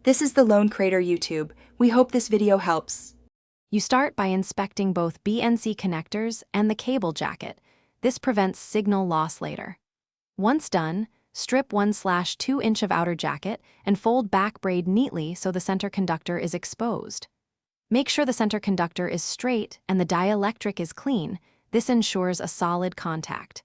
This is the Lone Crater YouTube. We hope this video helps. You start by inspecting both BNC connectors and the cable jacket. This prevents signal loss later. Once done, strip 1/2 inch of outer jacket and fold back braid neatly so the center conductor is exposed. Make sure the center conductor is straight and the dielectric is clean. This ensures a solid contact.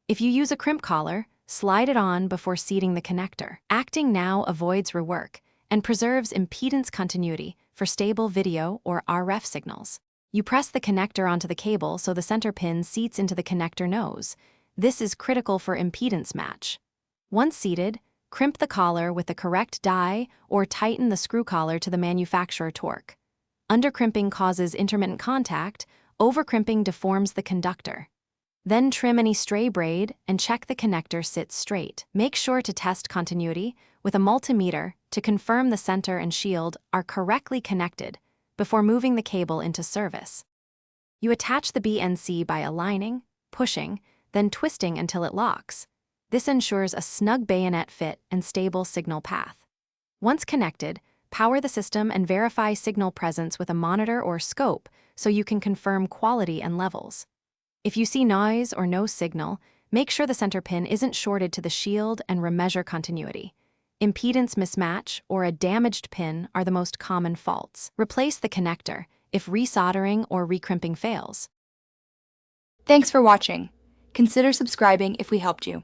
If you use a crimp collar, slide it on before seating the connector. Acting now avoids rework and preserves impedance continuity for stable video or RF signals. You press the connector onto the cable so the center pin seats into the connector nose. This is critical for impedance match. Once seated, crimp the collar with the correct die or tighten the screw collar to the manufacturer torque. Undercrimping causes intermittent contact, overcrimping deforms the conductor. Then trim any stray braid and check the connector sits straight. Make sure to test continuity with a multimeter to confirm the center and shield are correctly connected before moving the cable into service. You attach the BNC by aligning, pushing, then twisting until it locks. This ensures a snug bayonet fit and stable signal path. Once connected, power the system and verify signal presence with a monitor or scope so you can confirm quality and levels. If you see noise or no signal, make sure the center pin isn't shorted to the shield and remeasure continuity. Impedance mismatch or a damaged pin are the most common faults. Replace the connector if resoldering or recrimping fails. Thanks for watching. Consider subscribing if we helped you.